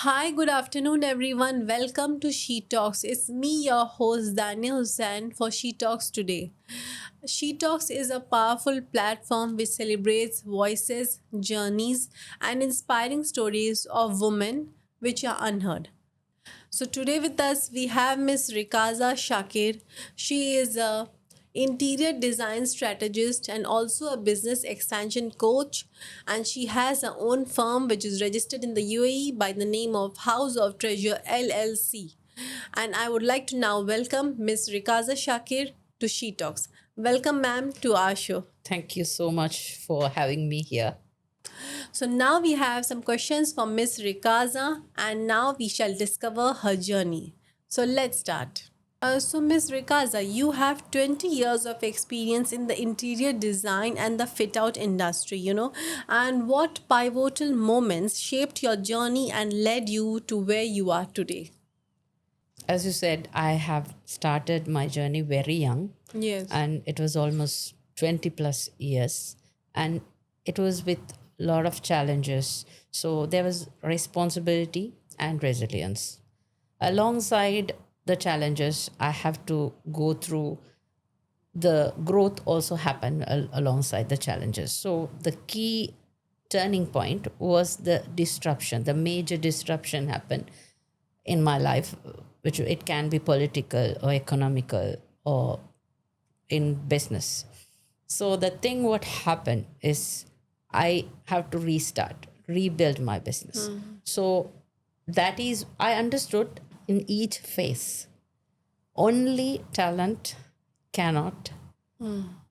Hi, good afternoon, everyone. Welcome to She Talks. It's me, your host, Dania Hussain, for She Talks today. She Talks is a powerful platform which celebrates voices, journeys, and inspiring stories of women which are unheard. So today with us we have Miss Rikaza Shakeer. She is a interior design strategist and also a business expansion coach, and she has her own firm which is registered in the UAE by the name of House of Treasure LLC. And I would like to now welcome Miss Rikaza Shakeer to She Talks. Welcome ma'am to our show. Thank you so much for having me here. So now we have some questions from Miss Rikaza, and now we shall discover her journey. So let's start. So, Ms. Rikaza, you have 20 years of experience in the interior design and the fit out industry. And what pivotal moments shaped your journey and led you to where you are today? As you said, I have started my journey very young, Yes. and it was almost 20 plus years. And it was with a lot of challenges. So there was responsibility and resilience. Alongside the challenges, I have to go through the growth also happened alongside the challenges. So the key turning point was the disruption. The major disruption happened in my life, which it can be political or economical or in business. So the thing what happened is I have to restart, rebuild my business. So that is I understood in each phase only talent cannot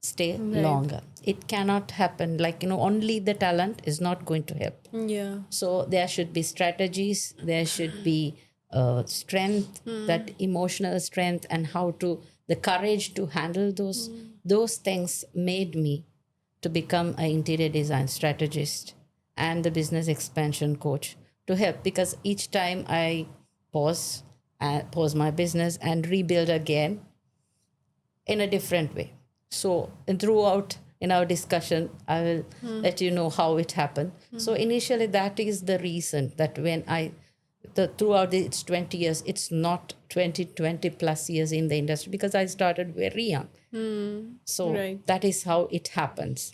stay longer. It cannot happen like only the talent is not going to help. Yeah. So there should be strategies, there should be strength, that emotional strength, and how to the courage to handle those things made me to become an interior design strategist and the business expansion coach to help, because each time I pause my business and rebuild again in a different way. So, and throughout in our discussion, I will let you know how it happened. So, initially, that is the reason that when throughout its 20 years, it's not 20 plus years in the industry because I started very young. So, Right. that is how it happens.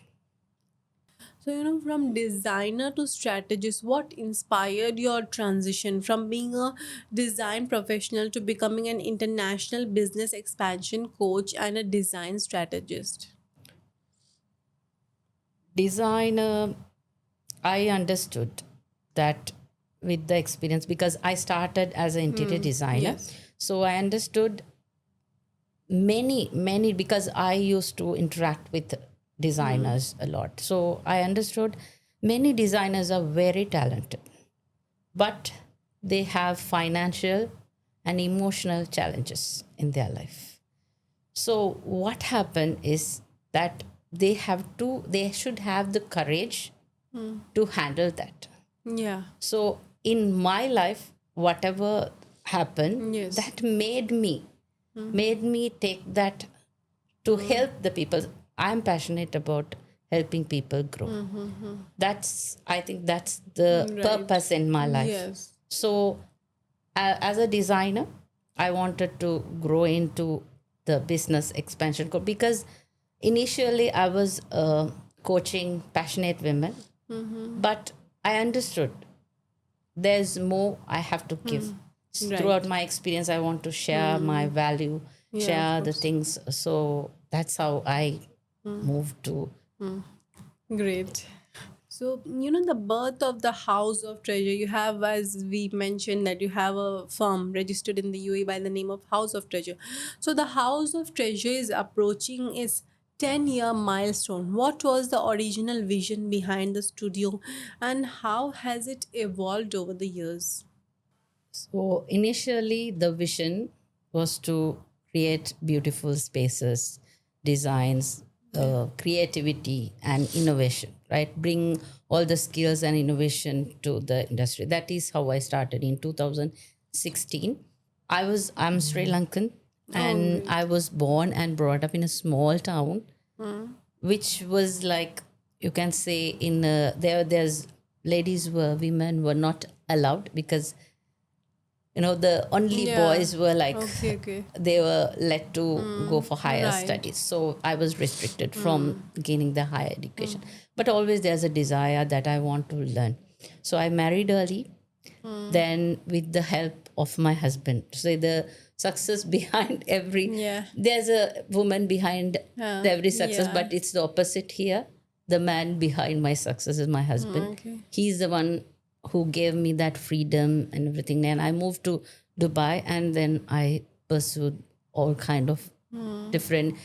So, from designer to strategist, what inspired your transition from being a design professional to becoming an international business expansion coach and a design strategist? Designer, I understood that with the experience because I started as an interior designer. Yes. So I understood many because I used to interact with designers a lot. So I understood many designers are very talented, but they have financial and emotional challenges in their life. So what happened is that they should have the courage to handle that. Yeah. So in my life, whatever happened, Yes. that made me take that to help the people. I'm passionate about helping people grow. I think that's the Right. purpose in my life. Yes. So as a designer, I wanted to grow into the business expansion because initially I was coaching passionate women, but I understood there's more I have to give. Throughout my experience, I want to share my value, Yeah, share of the course. things. So that's how I moved to. Great. So, the birth of the House of Treasure, you have, as we mentioned, that you have a firm registered in the UAE by the name of House of Treasure. So, the House of Treasure is approaching its 10-year milestone. What was the original vision behind the studio, and how has it evolved over the years? So initially, the vision was to create beautiful spaces, designs, creativity, and innovation. Right, bring all the skills and innovation to the industry. That is how I started in 2016. I'm Sri Lankan, Oh, and great. I was born and brought up in a small town, which was like you can say in there's ladies were women were not allowed because The only Yeah. boys were like, Okay, okay. they were let to go for higher Right. studies. So I was restricted from gaining the higher education. But always there's a desire that I want to learn. So I married early, then with the help of my husband. So the success behind every, Yeah. there's a woman behind every success, Yeah. but it's the opposite here. The man behind my success is my husband. Okay. He's the one who gave me that freedom and everything. And I moved to Dubai, and then I pursued all kind of different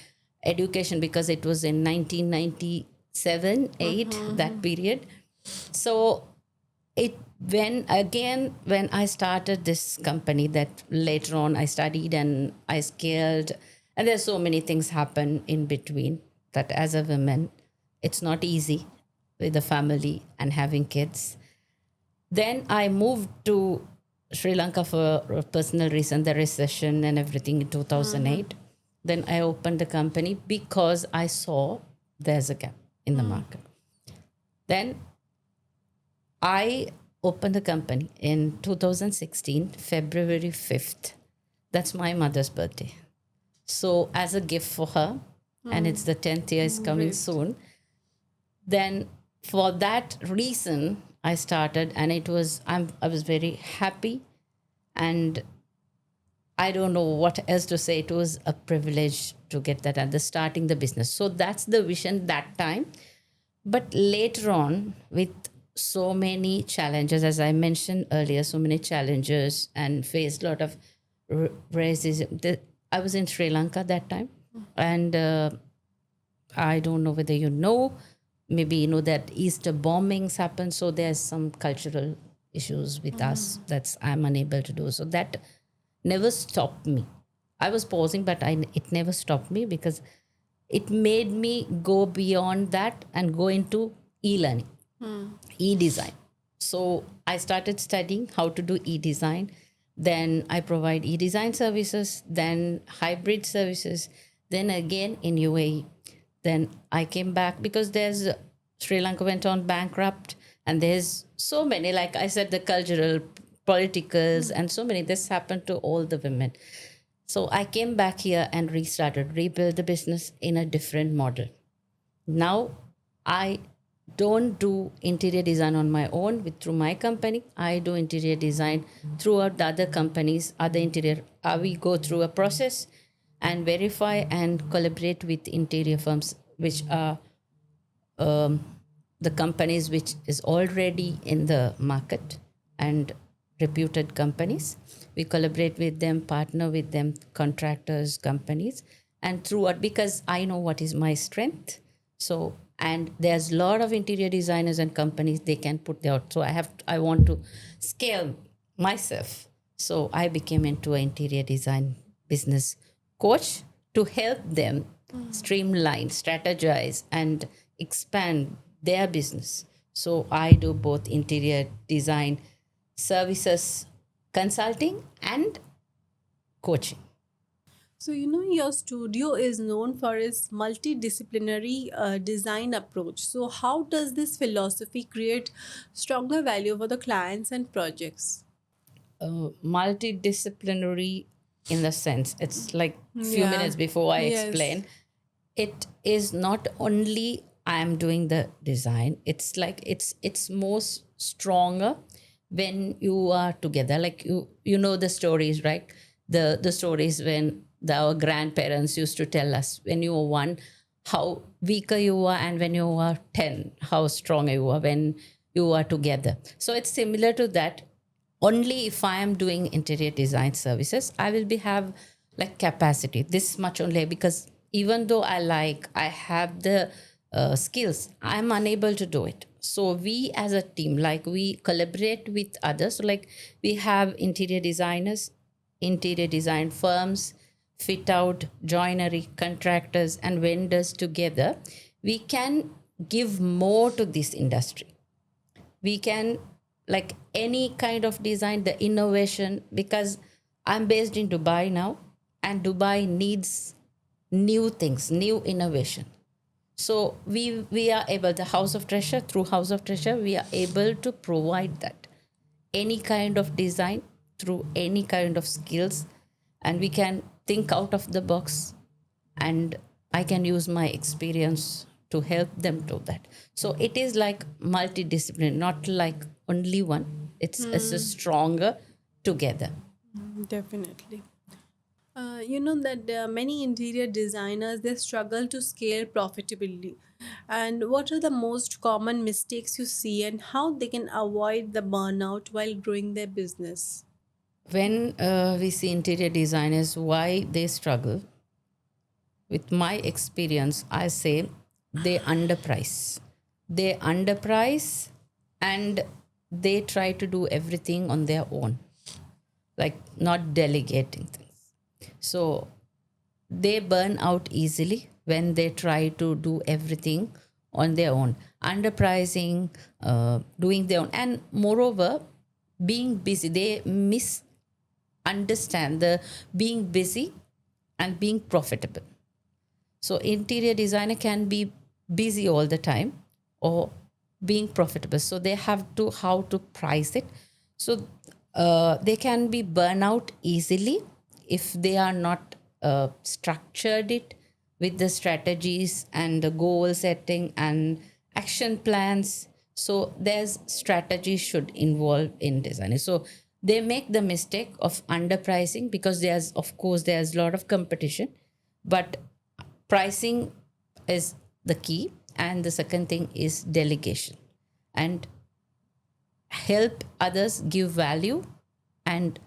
education, because it was in 1997 8, that period. So it when I started this company, that later on I studied and I scaled, and there's so many things happen in between, that as a woman it's not easy with a family and having kids. Then I moved to Sri Lanka for a personal reason, the recession and everything in 2008. Then I opened the company because I saw there's a gap in the market. Then I opened the company in 2016, February 5th. That's my mother's birthday. So, as a gift for her, and it's the 10th year is coming Great. soon, then for that reason, I started, and I was very happy, and I don't know what else to say. It was a privilege to get that at the starting the business. So that's the vision that time. But later on, with so many challenges, as I mentioned earlier, so many challenges, and faced a lot of racism. I was in Sri Lanka that time, and I don't know whether you know, maybe you know that Easter bombings happen. So there's some cultural issues with us that's I'm unable to do. So that never stopped me. I was pausing, but it never stopped me, because it made me go beyond that and go into e-learning, e-design. So I started studying how to do e-design. Then I provide e-design services, then hybrid services, then again in UAE. Then I came back because there's Sri Lanka went on bankrupt, and there's so many, like I said, the cultural, politicals, and so many. This happened to all the women. So I came back here and restarted, rebuild the business in a different model. Now I don't do interior design on my own through my company. I do interior design throughout the other companies, other interior. We go through a process and verify and collaborate with interior firms, which are the companies which is already in the market and reputed companies. We collaborate with them, partner with them, contractors, companies, and throughout, because I know what is my strength. So, and there's a lot of interior designers and companies they can put there. So I want to scale myself. So I became into an interior design business coach to help them streamline, strategize, and expand their business. So I do both interior design services, consulting, and coaching. So, your studio is known for its multidisciplinary design approach. So, how does this philosophy create stronger value for the clients and projects? Multidisciplinary in the sense, it's like few Yeah. minutes before I Yes. explain, it is not only I am doing the design, it's like it's most stronger when you are together, like you know the stories, right? The stories when our grandparents used to tell us, when you were one, how weaker you are, and when you are 10, how strong you are when you are together. So it's similar to that. Only if I am doing interior design services, I will be have like capacity this much only, because even though I have the skills, I'm unable to do it. So we as a team, like we collaborate with others. So like we have interior designers, interior design firms, fit out, joinery, contractors, and vendors together. We can give more to this industry. We can, like any kind of design, the innovation, because I'm based in Dubai now, and Dubai needs new things, new innovation. So we are able, the House of Treasure, through House of Treasure, we are able to provide that any kind of design, through any kind of skills, and we can think out of the box, and I can use my experience to help them do that. So it is like multidisciplinary, not like only one. It's a stronger together. Definitely. You know that many interior designers they struggle to scale profitably. And what are the most common mistakes you see and how they can avoid the burnout while growing their business? When we see interior designers, why they struggle, with my experience, I say they underprice. They underprice and they try to do everything on their own, like not delegating things. So they burn out easily when they try to do everything on their own, underpricing, doing their own, and moreover, being busy. They misunderstand the being busy and being profitable. So interior designer can be busy all the time or being profitable. So they have to how to price it. So they can be burnout easily if they are not structured it with the strategies and the goal setting and action plans. So there's strategy should involve in design. So they make the mistake of underpricing because there's of course there's a lot of competition, but pricing is the key, and the second thing is delegation and help others give value and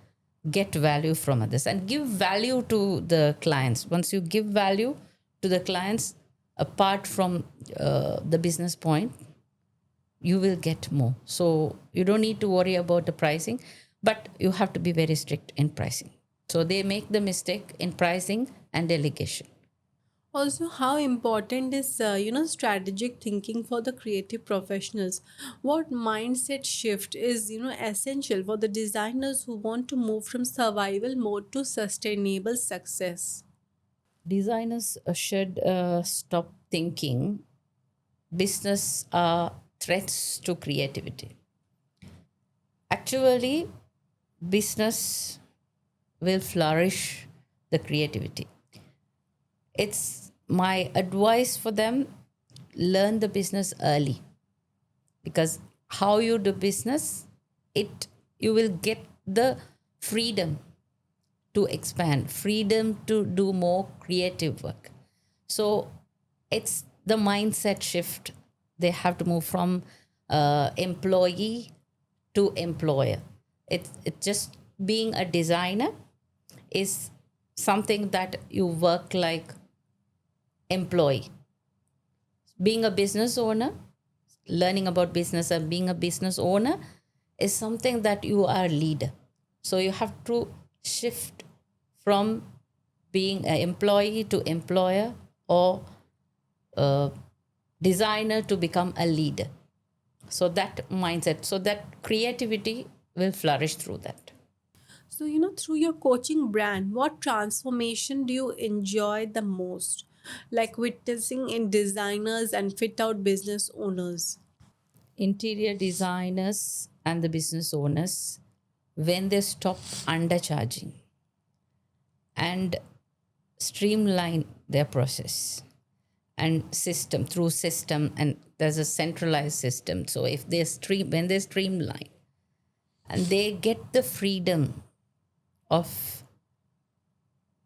get value from others and give value to the clients. Once you give value to the clients apart from the business point, you will get more. So you don't need to worry about the pricing, but you have to be very strict in pricing. So they make the mistake in pricing and delegation. Also, how important is strategic thinking for the creative professionals? What mindset shift is essential for the designers who want to move from survival mode to sustainable success? Designers should stop thinking business are threats to creativity. Actually, business will flourish the creativity. It's my advice for them, learn the business early, because how you do business, it you will get the freedom to expand, freedom to do more creative work. So it's the mindset shift. They have to move from employee to employer. It's just being a designer is something that you work like employee. Being a business owner, learning about business and being a business owner is something that you are leader. So you have to shift from being an employee to employer or a designer to become a leader. So that mindset, so that creativity will flourish through that. So, through your coaching brand, what transformation do you enjoy the most? Like witnessing in designers and fit out business owners. Interior designers and the business owners, when they stop undercharging and streamline their process and system through system, and there's a centralized system. So if they when they streamline and they get the freedom of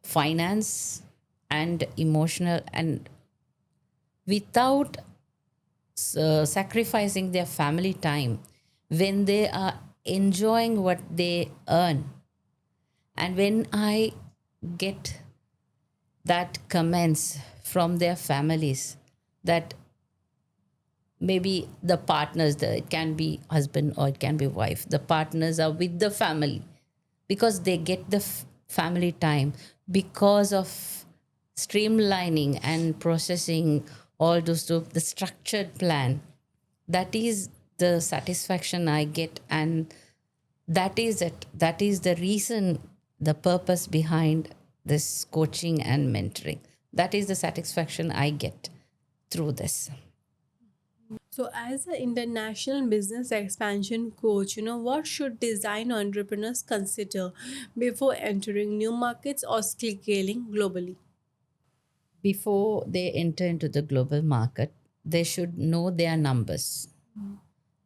finance and emotional and without sacrificing their family time, when they are enjoying what they earn, and when I get that comments from their families that maybe the partners, it can be husband or it can be wife, the partners are with the family because they get the family time because of streamlining and processing all those stuff, the structured plan. That is the satisfaction I get, and that is it. That is the reason, the purpose behind this coaching and mentoring. That is the satisfaction I get through this. So, as an international business expansion coach, what should design entrepreneurs consider before entering new markets or scaling globally? Before they enter into the global market, they should know their numbers,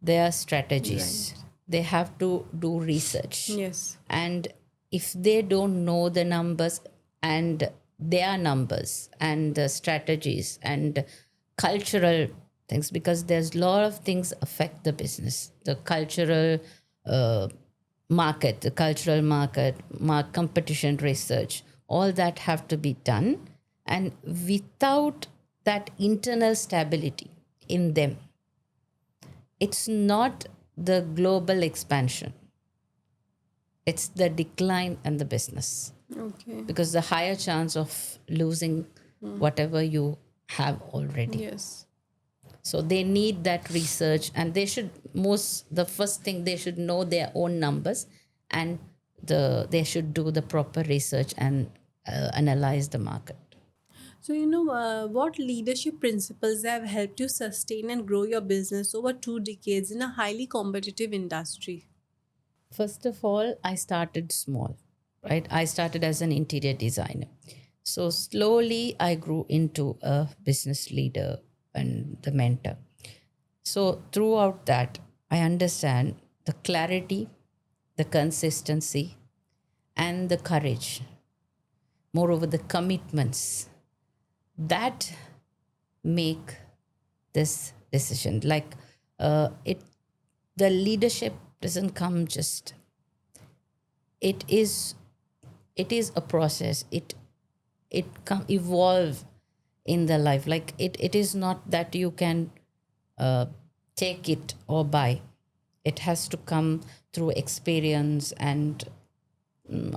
their Right. strategies. They have to do research. Yes. And if they don't know the numbers and their numbers and the strategies and cultural things, because there's a lot of things affect the business, the cultural uh, market, the cultural market, competition research, all that have to be done. And without that internal stability in them, it's not the global expansion, it's the decline in the business, Okay. because the higher chance of losing whatever you have already. Yes. So they need that research, and they should, most the first thing, they should know their own numbers, and they should do the proper research and analyze the market. So, what leadership principles have helped you sustain and grow your business over 2 decades in a highly competitive industry? First of all, I started small, right? I started as an interior designer. So slowly I grew into a business leader and the mentor. So throughout that, I understand the clarity, the consistency, and the courage. Moreover, the commitments that make this decision. Like it, the leadership doesn't come just. It is it is a process. It come evolve in the life. Like it is not that you can uh, take it or buy. It has to come through experience and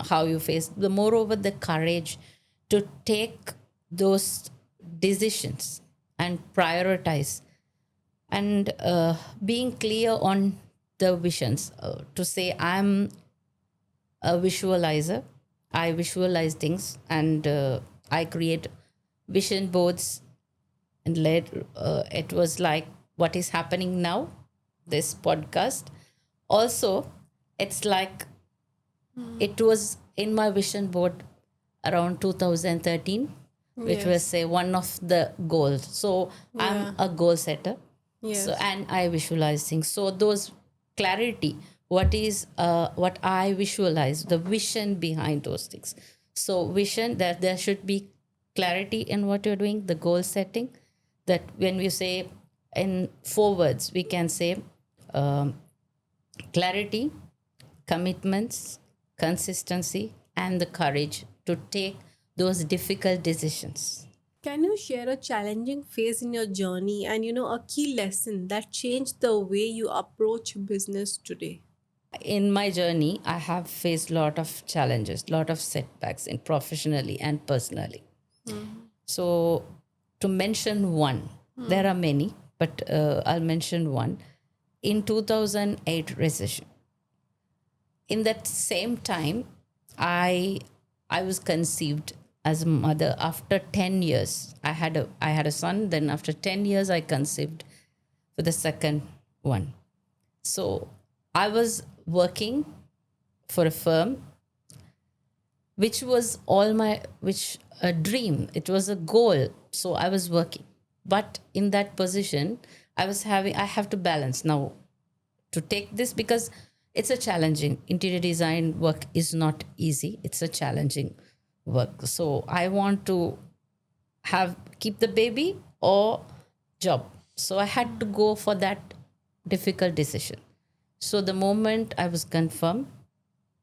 how you face the, moreover the courage to take those decisions and prioritize, and being clear on the visions, to say I'm a visualizer. I visualize things, and I create vision boards. And it was like what is happening now, this podcast. Also, it's like it was in my vision board around 2013, which was Yes. say one of the goals. So I'm Yeah. a goal setter. So Yes. and I visualize things. So those clarity, what I visualize, the vision behind those things. So vision, that there should be clarity in what you're doing, the goal setting. That when we say in 4 words, we can say um, clarity, commitments, consistency, and the courage to take those difficult decisions. Can you share a challenging phase in your journey and a key lesson that changed the way you approach business today? In my journey, I have faced a lot of challenges, lot of setbacks in professionally and personally. So to mention one, there are many, but I'll mention one. In 2008 recession, in that same time, i I was conceived as a mother after 10 years. I had a son, then after 10 years I conceived for the second one. So I was working for a firm, which was all my, which a dream, it was a goal. So I was working, but in that position I have to balance now to take this, because it's a challenging interior design work, is not easy, it's a challenging work. So I want to have keep the baby or job. So I had to go for that difficult decision. So the moment I was confirmed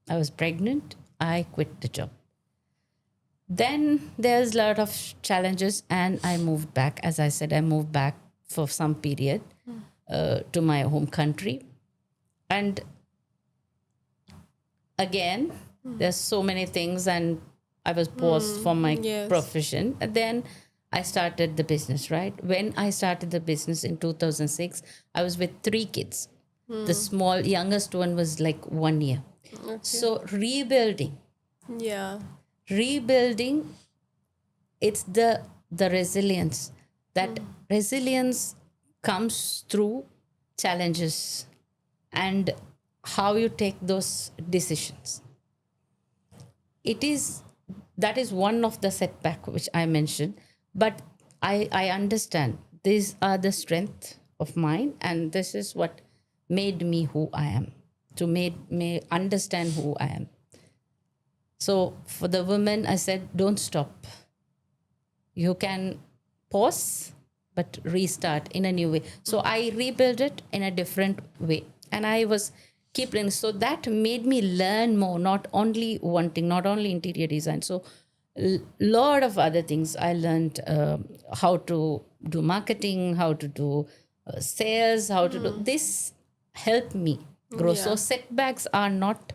I was pregnant, I quit the job. Then there's a lot of challenges, and I moved back. As I said, I moved back for some period to my home country. And again, there's so many things, and I was paused for my Yes. profession. And then I started the business, right? When I started the business in 2006, I was with 3 kids. The small youngest one was like 1 year. Okay. So Yeah. rebuilding, it's the resilience. That resilience comes through challenges and how you take those decisions. It is that is one of the setback which I mentioned, but I understand these are the strength of mine, and this is what made me who I am, to made me understand who I am. So for the women, I said, don't stop. You can pause, but restart in a new way. So I rebuilt it in a different way. And I was keep learning. So that made me learn more, not only one thing, not only interior design. So lot of other things I learned, how to do marketing, how to do sales, how to do this helped me grow. So Yeah. setbacks are not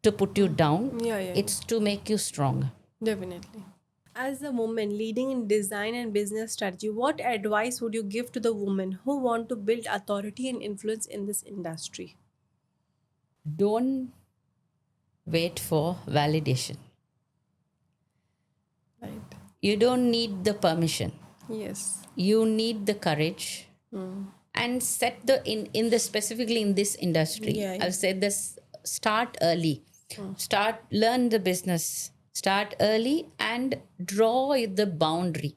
to put you down, Yeah, yeah, yeah. it's to make you stronger. Definitely. As a woman leading in design and business strategy, what advice would you give to the women who want to build authority and influence in this industry? Don't wait for validation. Right. You don't need the permission. Yes. You need the courage and set the in the specifically in this industry. Yeah, I'll yeah. say this: start early, start learn the business, start early and draw the boundary.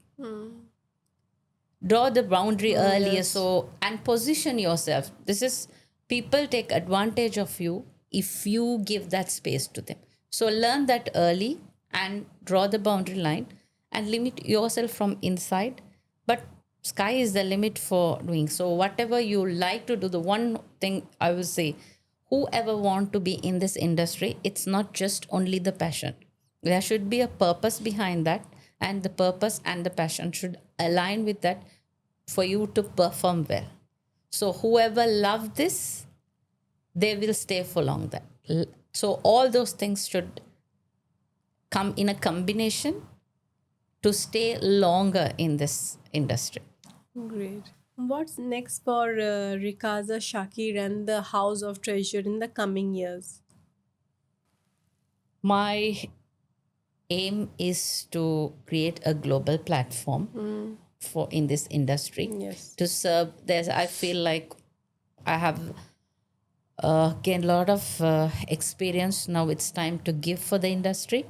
Draw the boundary earlier, Yes. so and position yourself. This is people take advantage of you if you give that space to them. So learn that early and draw the boundary line and limit yourself from inside, but sky is the limit for doing. So whatever you like to do, the one thing I would say, whoever want to be in this industry, it's not just only the passion. There should be a purpose behind that, and the purpose and the passion should align with that for you to perform well. So whoever love this, they will stay for long. That so all those things should come in a combination to stay longer in this industry. Great. What's next for Rikaza Shakeer and the House of Treasure in the coming years? My aim is to create a global platform for in this industry Yes. to serve. There's I feel like I have gained a lot of experience. Now it's time to give for the industry.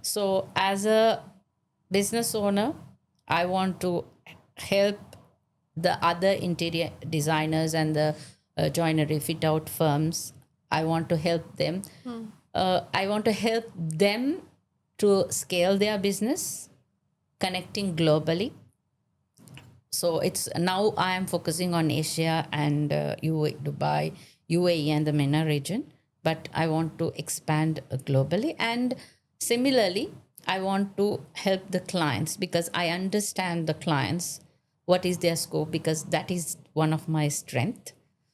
So as a business owner, I want to help the other interior designers and the joinery fit out firms. I want to help them. I want to help them to scale their business, connecting globally. So it's now I am focusing on Asia and Dubai, UAE, and the MENA region. But I want to expand globally, and similarly, I want to help the clients because I understand the clients, what is their scope, because that is one of my strength.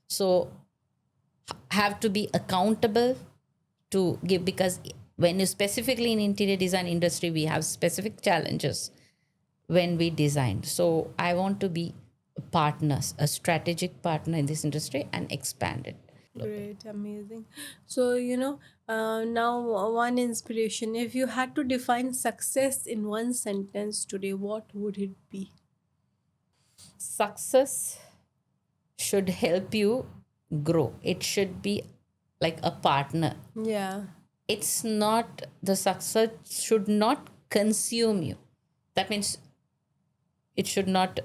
So have to be accountable to give, because when you specifically in interior design industry we have specific challenges when we design. So I want to be partners, a strategic partner in this industry and expand it globally. Great, amazing. So, now one inspiration. If you had to define success in one sentence today, what would it be? Success should help you grow. It should be like a partner. Yeah. It's not, the success should not consume you. That means it should not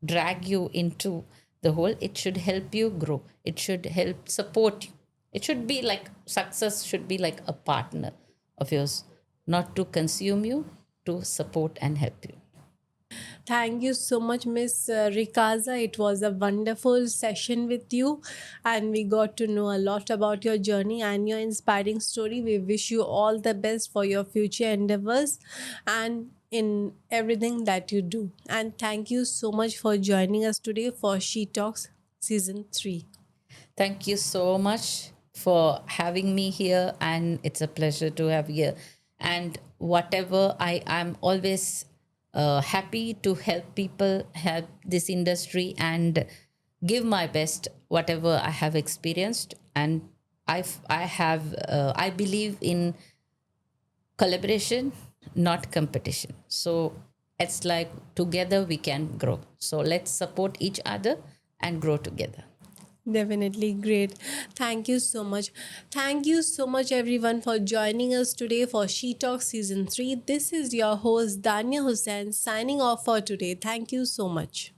drag you into the hole. It should help you grow. It should help support you. It should be like success should be like a partner of yours, not to consume you, to support and help you. Thank you so much, Miss Rikaza. It was a wonderful session with you, and we got to know a lot about your journey and your inspiring story. We wish you all the best for your future endeavors and in everything that you do. And thank you so much for joining us today for She Talks Season 3. Thank you so much for having me here, and it's a pleasure to have you here. And whatever I'm always happy to help people, help this industry, and give my best whatever I have experienced. And I believe in collaboration, not competition. So it's like together we can grow. So let's support each other and grow together. Definitely great. Thank you so much. Thank you so much, everyone, for joining us today for She Talk Season 3. This is your host, Dania Hussain, signing off for today. Thank you so much.